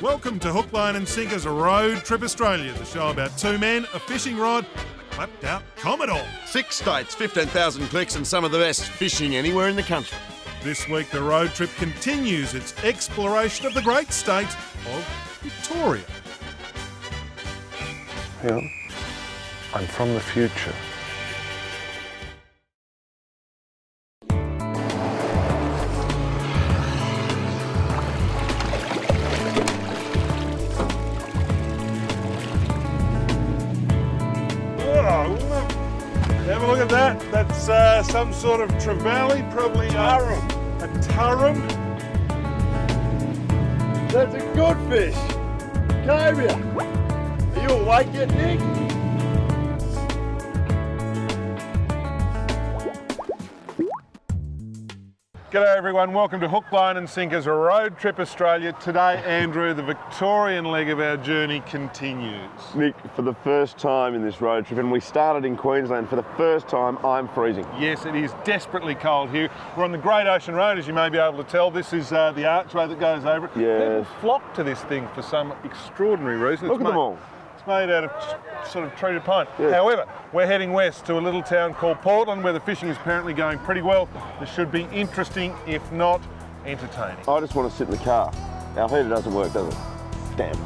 Welcome to Hook, Line and Sinker's Road Trip Australia, the show about two men, a fishing rod, clapped out Commodore. 6 states, 15,000 clicks and some of the best fishing anywhere in the country. This week the road trip continues its exploration of the great state of Victoria. Hang on. I'm from the future. Have a look at that. That's some sort of trevally, probably a turrum. That's a good fish. Cobia. Are you awake yet, Nick? G'day everyone, welcome to Hook, Line and Sinker's Road Trip Australia. Today, Andrew, the Victorian leg of our journey continues. Nick, for the first time in this road trip, and we started in Queensland, for the first time I'm freezing. Yes, it is desperately cold here. We're on the Great Ocean Road, as you may be able to tell. This is the archway that goes over it. Yes. People flock to this thing for some extraordinary reason. Look at them all. It's made out of sort of treated pine. Yes. However, we're heading west to a little town called Portland where the fishing is apparently going pretty well. This should be interesting, if not entertaining. I just want to sit in the car. Our heater doesn't work, does it? Damn.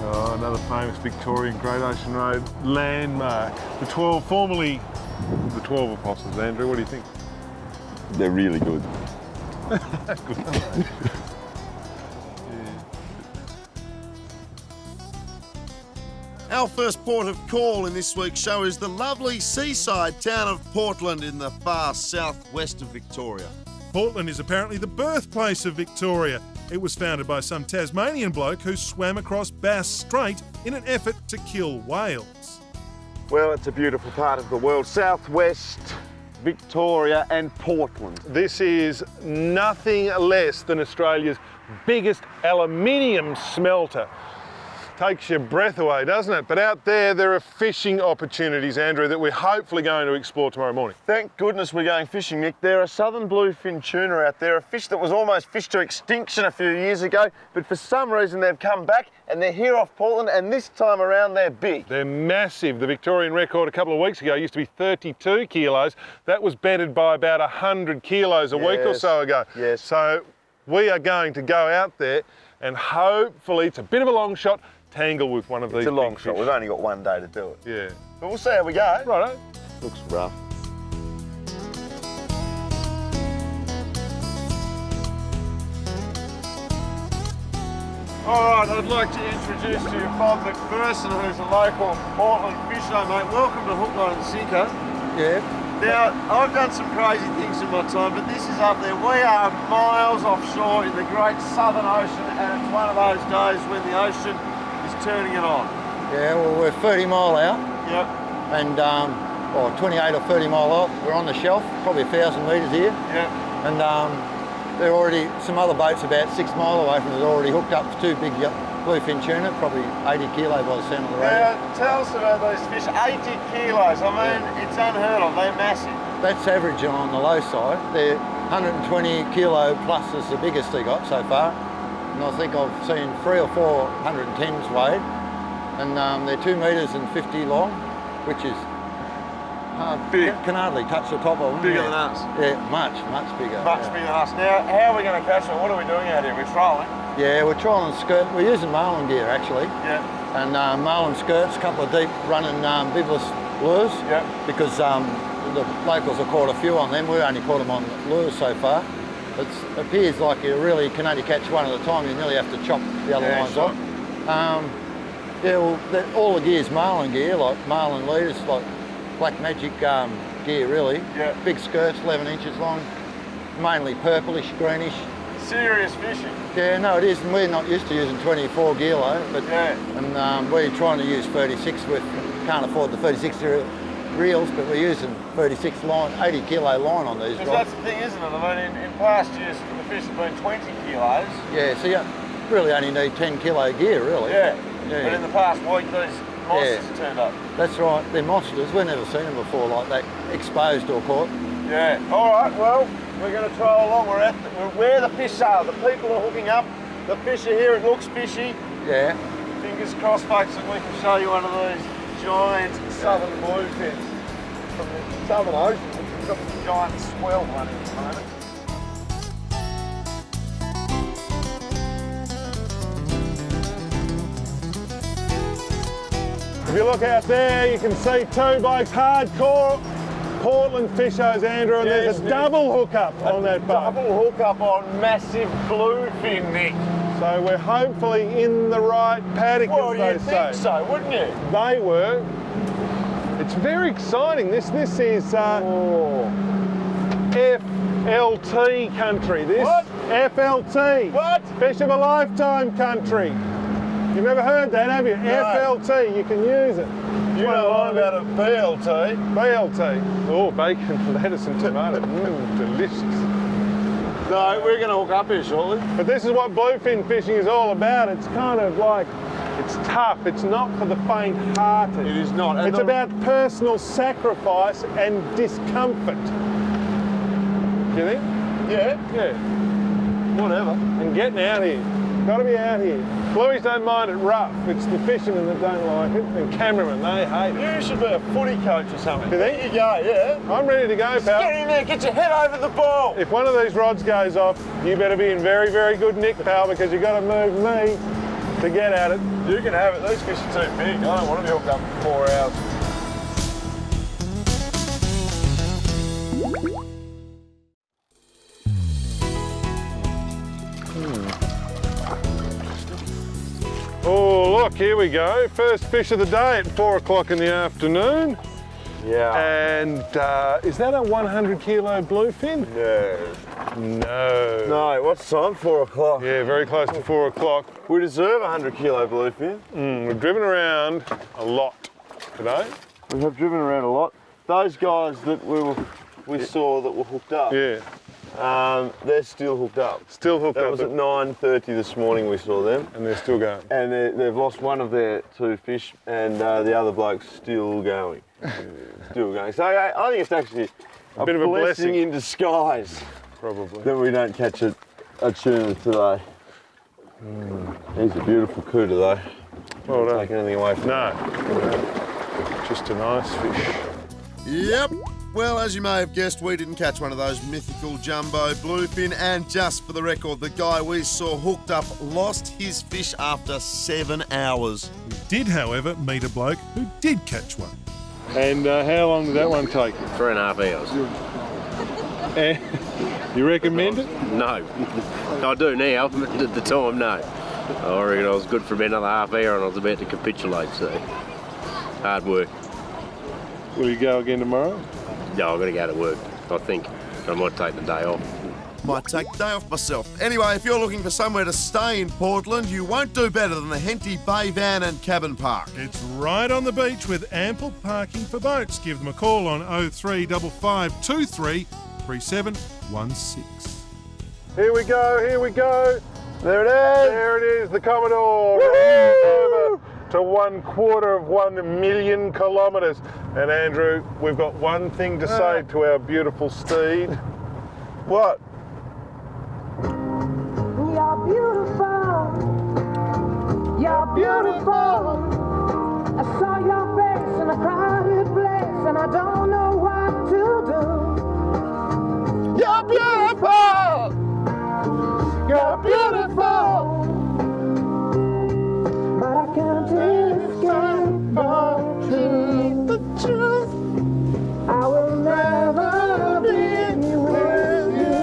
Oh, another famous Victorian Great Ocean Road landmark. The 12, formerly the 12 Apostles. Andrew, what do you think? They're really good. Good. Yeah. Our first port of call in this week's show is the lovely seaside town of Portland in the far southwest of Victoria. Portland is apparently the birthplace of Victoria. It was founded by some Tasmanian bloke who swam across Bass Strait in an effort to kill whales. Well, it's a beautiful part of the world. Southwest Victoria and Portland. This is nothing less than Australia's biggest aluminium smelter. Takes your breath away, doesn't it? But out there are fishing opportunities, Andrew, that we're hopefully going to explore tomorrow morning. Thank goodness we're going fishing, Nick. There are southern bluefin tuna out there, a fish that was almost fished to extinction a few years ago, but for some reason they've come back and they're here off Portland, and this time around they're big. They're massive. The Victorian record a couple of weeks ago used to be 32 kilos. That was bettered by about 100 kilos a week or so ago. Yes. So we are going to go out there and hopefully, it's a bit of a long shot, tangle with one of these. It's a long big shot. fish. We've only got one day to do it. Yeah. But we'll see how we go. Righto. Looks rough. All right, I'd like to introduce to you Bob McPherson, who's a local Portland fisher, mate. Welcome to Hook, Line and Sinker. Yeah. Now, I've done some crazy things in my time, but this is up there. We are miles offshore in the great Southern Ocean, and it's one of those days when the ocean is turning it on. Yeah, well, we're 30 mile out Yep. and, or 28 or 30 mile out. We're on the shelf, probably 1,000 metres here. Yep. And they're already, some other boats about 6 mile away from us already hooked up to 2 big bluefin tuna, probably 80 kilo by the sound of the radio. Now, tell us about those fish. 80 kilos. I mean, it's unheard of. They're massive. That's average on the low side. They're 120 kilo plus is the biggest they got so far. And I think I've seen 3 or 4 110s weighed. And they're 2 metres and 50 long, which is Big. Can hardly touch the top of them. Bigger than us. Yeah, much bigger. Much bigger than us. Now, how are we going to catch them? What are we doing out here? We're trolling. Yeah, we're trolling skirt. We're using marlin gear actually. Yeah. And marlin skirts, a couple of deep running bibless lures. Yeah. Because the locals have caught a few on them. We've only caught them on lures so far. It appears like you really can only catch one at a time. You nearly have to chop the other lines off. Yeah, well, all the gear's marlin gear, like marlin leaders, like Black Magic gear really. Yeah. Big skirts, 11 inches long, mainly purplish, greenish. Serious fishing. Yeah, no it is, and we're not used to using 24 kilo, but we're trying to use 36 with, can't afford the 36 reels, but we're using 36 line, 80 kilo line on these. Because that's the thing, isn't it? I mean, in past years, the fish have been 20 kilos. Yeah, so you really only need 10 kilo gear, really. Yeah. Yeah. But in the past week, these monsters turned up. That's right, they're monsters. We've never seen them before like that, exposed or caught. Yeah. All right. Well, we're going to try along. We're where the fish are. The people are hooking up. The fish are here. It looks fishy. Yeah. Fingers crossed, folks, that we can show you one of these giant southern bluefins from the Southern Ocean. We've got some giant swell running at the moment. If you look out there, you can see two blokes, hardcore Portland fishers, Andrew, and there's a double hookup on that boat. Double hookup on massive bluefin, Nick. So we're hopefully in the right paddock, Well, as they you'd say. think so, wouldn't you? They were. It's very exciting. This is FLT country. This What? FLT. What? Fish of a lifetime country. You've never heard that, have you? No. FLT. You can use it. You know all about a BLT. BLT. Oh, bacon, lettuce and tomato. Delicious. No, we're going to hook up here shortly. But this is what bluefin fishing is all about. It's kind of like, it's tough. It's not for the faint-hearted. It is not. And It's about personal sacrifice and discomfort. Do you think? Yeah, Yeah. whatever. And getting out here. Got to be out here. Blueies don't mind it rough. It's the fishermen that don't like it, and cameramen, they hate it. You should be a footy coach or something. You think? There you go, yeah. I'm ready to go, pal. Get in there, get your head over the ball. If one of these rods goes off, you better be in very, very good nick, pal, because you've got to move me to get at it. You can have it. These fish are too big. I don't want to be hooked up for 4 hours. Oh, look, here we go. First fish of the day at 4 o'clock in the afternoon. Yeah. And is that a 100 kilo bluefin? No. No. No, what's the time? 4 o'clock. Yeah, very close to 4 o'clock. We deserve a 100 kilo bluefin. We've driven around a lot today. We have driven around a lot. Those guys that we saw that were hooked up, Yeah, they're still hooked up. still hooked That up. was at 9:30 this morning we saw them. And they're still going. And they've lost one of their 2 fish, and the other bloke's still going. Still going. So I think it's actually a bit of a blessing. in disguise Probably. that we don't catch a tuna today. He's a beautiful cooter though. Well done. Taking anything away from No. Just a nice fish. Yep. Well, as you may have guessed, we didn't catch one of those mythical jumbo bluefin, and just for the record, the guy we saw hooked up lost his fish after 7 hours. Did, however, meet a bloke who did catch one. And how long did that one take? 3.5 hours. And you recommend it? No. I do now, but at the time, no. I reckon I was good for about another half hour and I was about to capitulate, so hard work. Will you go again tomorrow? Yeah, I've got to go to work, I think. I might take the day off. Might take the day off myself. Anyway, if you're looking for somewhere to stay in Portland, you won't do better than the Henty Bay Van and Cabin Park. It's right on the beach with ample parking for boats. Give them a call on 035523 3716. Here we go, here we go. There it is. There it is, the Commodore. Over to 1/4 million kilometres. And Andrew, we've got one thing to say to our beautiful steed. What? You're beautiful. You're beautiful. I saw your face in a crowded place and I don't know what to do. You're beautiful. You're beautiful. But I can't escape the truth. I will never be with you.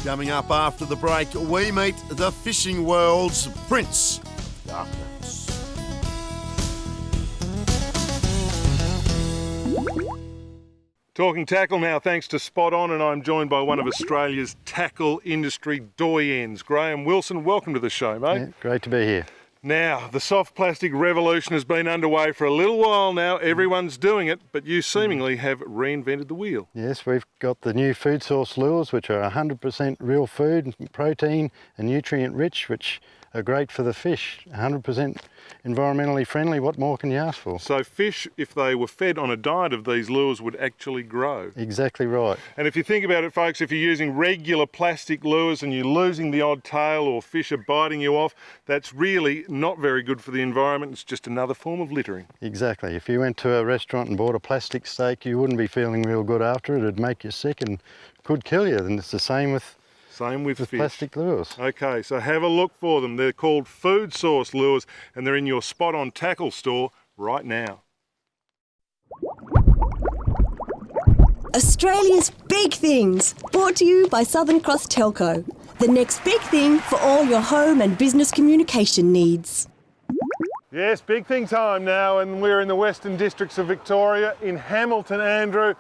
Coming up after the break, we meet the fishing world's Prince Darkness. Talking tackle now, thanks to Spot On, and I'm joined by one of Australia's tackle industry doyens, Graham Wilson. Welcome to the show, mate. Yeah, great to be here. Now, the soft plastic revolution has been underway for a little while now. Everyone's doing it, but you seemingly have reinvented the wheel. Yes, we've got the new food source lures, which are 100% real food, protein and nutrient rich, which are great for the fish. 100% environmentally friendly. What more can you ask for? So fish, if they were fed on a diet of these lures, would actually grow. Exactly right. And if you think about it, folks, if you're using regular plastic lures and you're losing the odd tail or fish are biting you off, that's really not very good for the environment. It's just another form of littering. Exactly. If you went to a restaurant and bought a plastic steak, you wouldn't be feeling real good after it. It'd make you sick and could kill you. And it's the same with fish. Plastic lures. Okay, so have a look for them. They're called food source lures and they're in your Spot On tackle store right now. Australia's big things, brought to you by Southern Cross Telco. The next big thing for all your home and business communication needs. Yes, big thing time now, and we're in the Western Districts of Victoria in Hamilton, Andrew.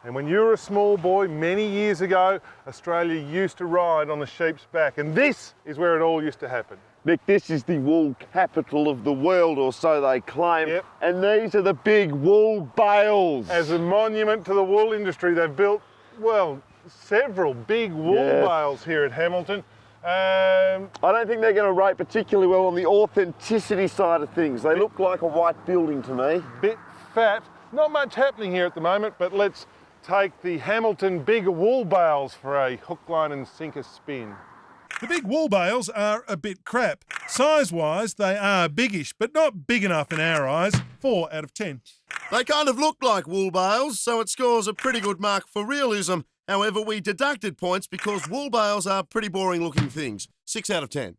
And when you were a small boy many years ago, Australia used to ride on the sheep's back, and this is where it all used to happen. Nick, this is the wool capital of the world, or so they claim. Yep. And these are the big wool bales. As a monument to the wool industry, they've built, well, several big wool bales here at Hamilton. I don't think they're going to rate particularly well on the authenticity side of things. They look like a white building to me. Bit fat. Not much happening here at the moment, but let's take the Hamilton big wool bales for a hook, line and sinker spin. The big wool bales are a bit crap. Size-wise, they are biggish, but not big enough in our eyes. 4 out of 10. They kind of look like wool bales, so it scores a pretty good mark for realism. However, we deducted points because wool bales are pretty boring looking things. 6 out of 10.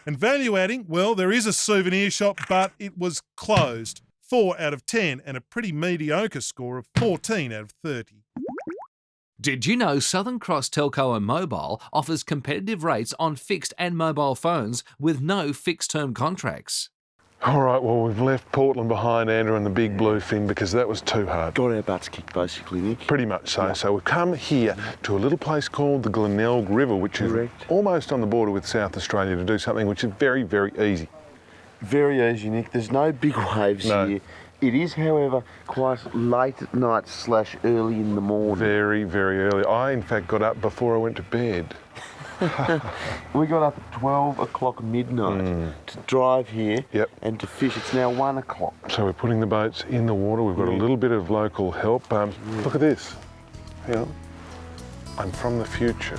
And value adding, well, there is a souvenir shop, but it was closed. 4 out of 10 and a pretty mediocre score of 14 out of 30. Did you know Southern Cross Telco and Mobile offers competitive rates on fixed and mobile phones with no fixed-term contracts? All right, well, we've left Portland behind, Andrew, and the big bluefin because that was too hard. Got our butts kicked, basically, Nick. Pretty much so. So we've come here to a little place called the Glenelg River, which is almost on the border with South Australia, to do something which is very, very easy. Very easy, Nick. There's no big waves here. It is, however, quite late at night / early in the morning. Very, very early. I, in fact, got up before I went to bed. We got up at 12 o'clock midnight to drive here and to fish. It's now 1 o'clock. So we're putting the boats in the water. We've got a little bit of local help. Look at this. Hang on. I'm from the future.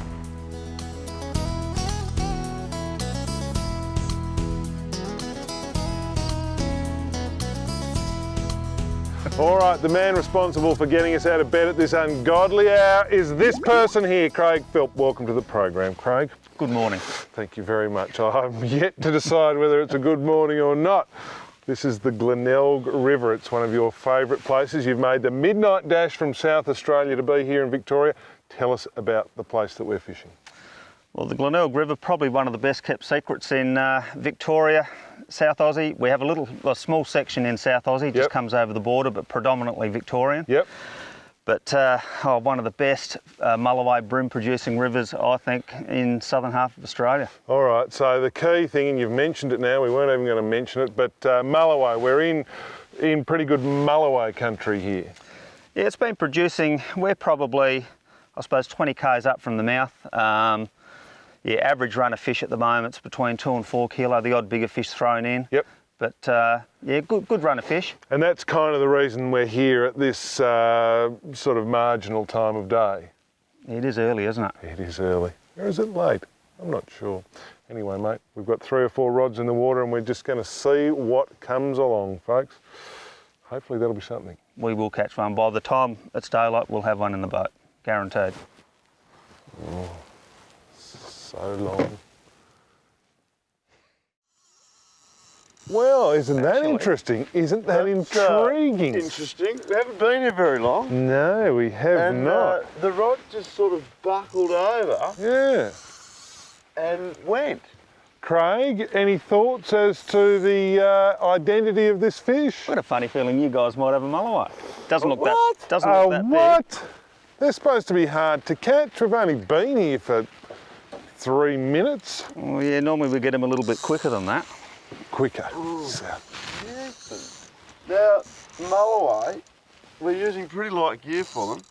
All right, the man responsible for getting us out of bed at this ungodly hour is this person here, Craig Philp. Welcome to the program, Craig. Good morning. Thank you very much. I'm yet to decide whether it's a good morning or not. This is the Glenelg River. It's one of your favourite places. You've made the midnight dash from South Australia to be here in Victoria. Tell us about the place that we're fishing. Well, the Glenelg River, probably one of the best kept secrets in Victoria, South Aussie. We have a small section in South Aussie, just comes over the border, but predominantly Victorian. Yep. But one of the best mulloway bream producing rivers, I think, in southern half of Australia. All right, so the key thing, and you've mentioned it now, we weren't even going to mention it, but mulloway, we're in pretty good mulloway country here. Yeah, it's been producing, we're probably, I suppose, 20 k's up from the mouth. Yeah, average run of fish at the moment is between 2 and 4 kilo, the odd bigger fish thrown in. Yep. But yeah, good run of fish. And that's kind of the reason we're here at this sort of marginal time of day. It is early, isn't it? It is early. Or is it late? I'm not sure. Anyway, mate, we've got 3 or 4 rods in the water and we're just going to see what comes along, folks. Hopefully that'll be something. We will catch one. By the time it's daylight, we'll have one in the boat, guaranteed. Oh, so long. Well, isn't that interesting? Isn't that intriguing? Interesting. We haven't been here very long. No, we have not. The rod just sort of buckled over. Yeah. And went. Craig, any thoughts as to the identity of this fish? I've got a funny feeling you guys might have a mulloway. Doesn't look that what? big. They're supposed to be hard to catch. We've only been here for 3 minutes. Well, yeah, normally we get them a little bit quicker than that. Quicker. So. Now, mulloway, we're using pretty light gear for them.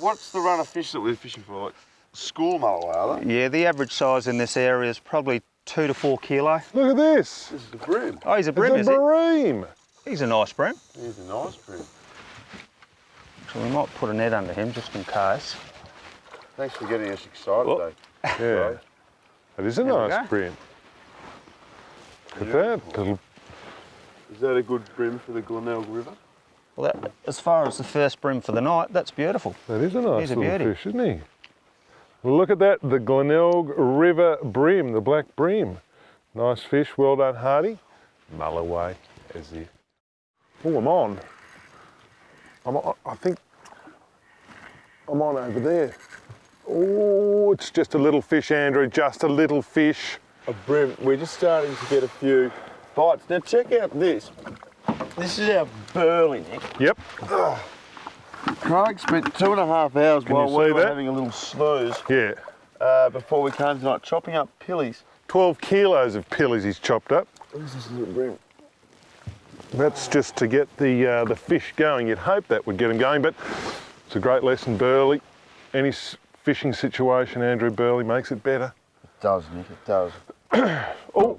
What's the run of fish that we're fishing for? Like school mulloway, are they? Yeah, the average size in this area is probably 2 to 4 kilo. Look at this. This is a bream. Oh, he's a bream, It's a bream. He's a nice bream. He's a nice bream. So we might put a net under him just in case. Thanks for getting us excited, Oh. Dave. Yeah. That is a There we nice go. bream. Look at that little. Is that a good bream for the Glenelg River? Well, that, as far as the first bream for the night, that's beautiful. That is a nice He's a little beauty. fish, isn't he? Well, look at that, the Glenelg River bream, the black bream. Nice fish, well done, Hardy. Mull away as if. Oh, I'm on. I think I'm on over there. Oh, it's just a little fish, Andrew, just a little fish. A bream. We're just starting to get a few bites. Now check out this. This is our burley, Nick. Yep. Craig spent 2.5 hours Can while you we see were that? having a little snooze Yeah. before we came tonight, chopping up pillies. 12 kilos of pillies he's chopped up. Where's this little bream? That's just to get the fish going. You'd hope that would get them going, but it's a great lesson, burley. Any fishing situation, Andrew, burley makes it better. It does, Nick, it does. Oh,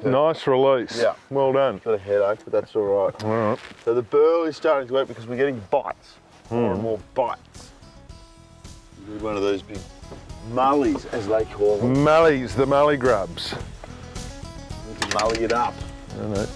nice release. Yeah. Well done. Got a headache, but that's all right. All right. So the burley's starting to work because we're getting bites. More and more bites. You need one of those big mullies, as they call them. Mullies, the mully grubs. Need to mully it up. I know.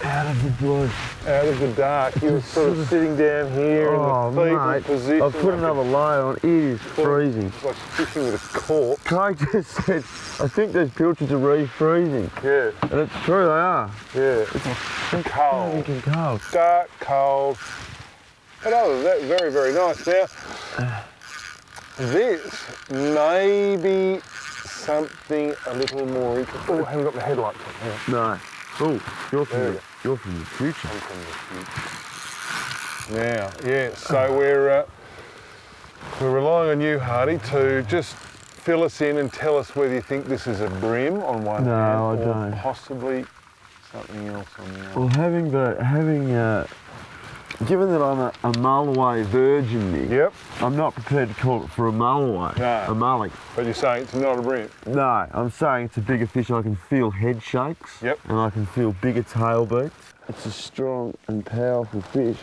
Out of the blue. Out of the dark, you were sort of sitting down here in the fetal position. I've put another layer on. It is freezing. It's like fishing with a cork. Craig just said, I think those pilchards are refreezing. Yeah, And it's true, they are. yeah. It's Cold. freaking cold. Dark, cold. But other than that, very, very nice. Now, this may be something a little more interesting. Oh, I haven't got my headlights on. Hang on. No. Oh, you're There we go. you're from the future. I'm from the future. Now, yeah, so we're relying on you, Hardy, to just fill us in and tell us whether you think this is a bream on one No, hand I or don't. possibly something else on the other. Well, given that I'm a mulloway virgin, Nick, Yep, I'm not prepared to call it for a mulloway. No. A mully. but you're saying it's not a bream. No, I'm saying it's a bigger fish. I can feel head shakes. Yep. And I can feel bigger tail beats. It's a strong and powerful fish.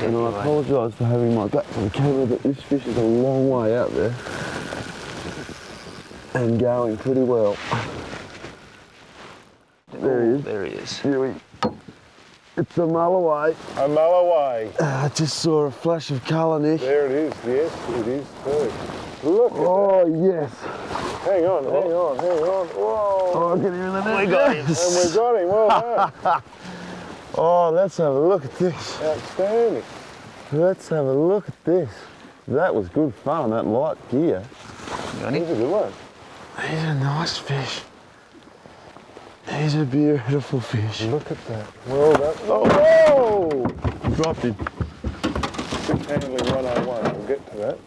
And I apologise for having my back to the camera, but this fish is a long way out there. And going pretty well. There he is. There he is. It's a mulloway. A mulloway. I just saw a flash of colour, Nick. There it is, yes, it is too. Look at Oh, yes. that. Hang on. Whoa. Oh, get him in the net. We got him. And we got him, well done. Oh, let's have a look at this. Outstanding. Let's have a look at this. That was good fun on that light gear. Got him. He's a good one. He's a nice fish. He's a beautiful fish. Look at that. Well done. Oh, whoa! Dropped him. Fish handling 101. We'll get to that.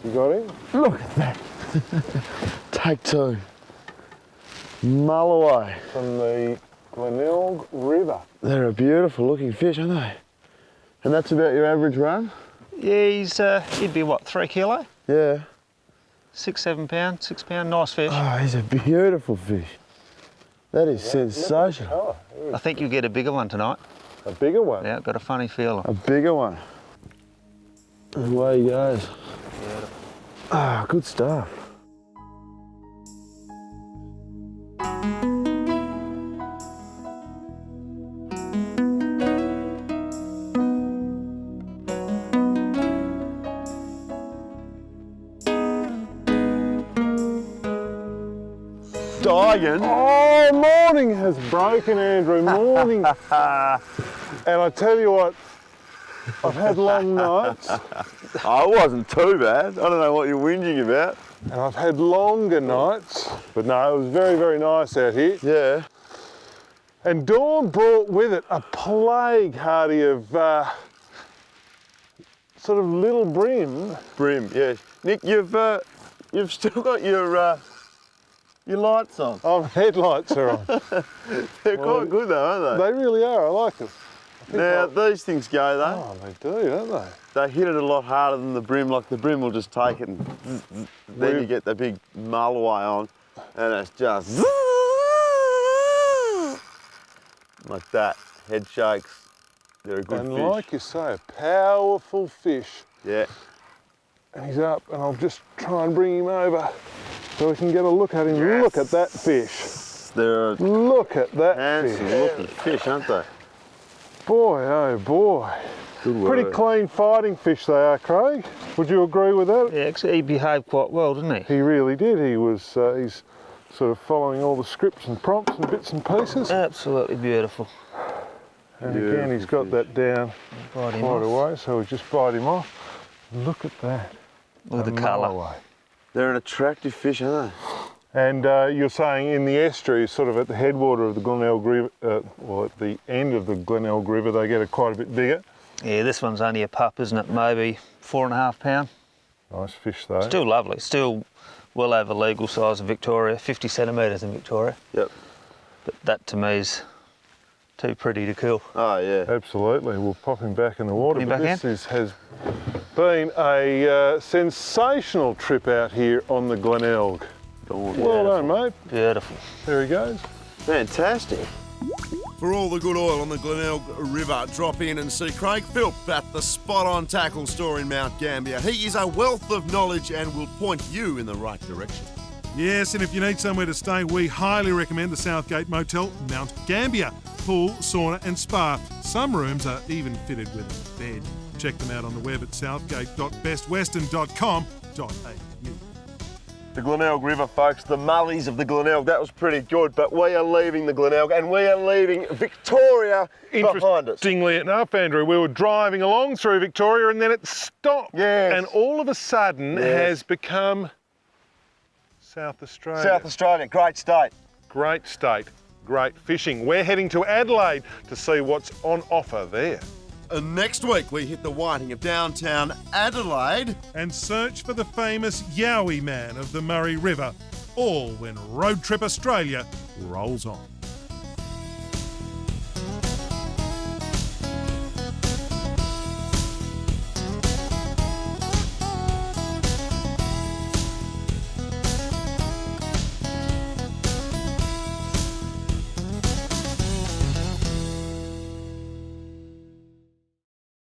You got him? Look at that. Take two. Mulloway. From the Glenelg River. They're a beautiful looking fish, aren't they? And that's about your average run? Yeah, he'd be what, 3 kilo? Yeah. 6, 7 pound, 6 pound, nice fish. Oh, he's a beautiful fish. That is sensational. Oh, I think you'll get a bigger one tonight. a bigger one. Yeah, got a funny feeling. A bigger one. And away he goes. Ah, good stuff. Dying. Oh, morning has broken, Andrew. Morning. And I tell you what, I've had long nights. Oh, it wasn't too bad. I don't know what you're whinging about. And I've had longer nights. But no, it was very, very nice out here. Yeah. And Dawn brought with it a plague, Hardy, of sort of little bream. Brim, yes. Nick, you've You've still got your lights on. Oh, headlights are on. They're quite good though, aren't They really are, I like them. they? Now, these things go though. Oh, they do, don't they? They hit it a lot harder than the brim. Like the brim will just take it and then you get the big mulloway on and it's just like that. Head shakes. They're a good And fish. like you say, a powerful fish. Yeah. And he's up, and I'll just try and bring him over so we can get a look at him. Yes. Look at that fish. They're Look at that handsome fish. looking fish, aren't they? Boy, oh boy. Good Pretty word. clean fighting fish they are, Craig. Would you agree with that? Yeah, actually he behaved quite well, didn't he? He really did. He was, he's sort of following all the scripts and prompts and bits and pieces. Absolutely beautiful. And again, he's got that down Bite him quite off. away, so we just bite him off. Look at that. Look at the colour. They're an attractive fish, aren't they? And you're saying in the estuary, sort of at the headwater of the Glenelg River, or at the end of the Glenelg River, they get quite a bit bigger. Yeah, this one's only a pup, isn't it? Maybe 4.5 pound. Nice fish though. Still lovely. Still well over legal size in Victoria. 50 centimetres in Victoria. Yep. But that to me is too pretty to kill. Oh yeah. Absolutely. We'll pop him back in the water. Put him But back this has been a sensational trip out here on the Glenelg. Well done, mate. Beautiful. There he goes. Fantastic. For all the good oil on the Glenelg River, drop in and see Craig Philp at the Spot On Tackle store in Mount Gambier. He is a wealth of knowledge and will point you in the right direction. Yes, and if you need somewhere to stay, we highly recommend the Southgate Motel, Mount Gambier. Pool, sauna and spa. Some rooms are even fitted with a bed. Check them out on the web at southgate.bestwestern.com.au. The Glenelg River, folks, the mullies of the Glenelg, that was pretty good, but we are leaving the Glenelg and we are leaving Victoria behind us. Interestingly enough, Andrew, we were driving along through Victoria and then it stopped. Yes. And all of a sudden has become South Australia. South Australia, great state. Great state, great fishing. We're heading to Adelaide to see what's on offer there. And next week we hit the whiting of downtown Adelaide. And search for the famous Yowie Man of the Murray River, all when Road Trip Australia rolls on.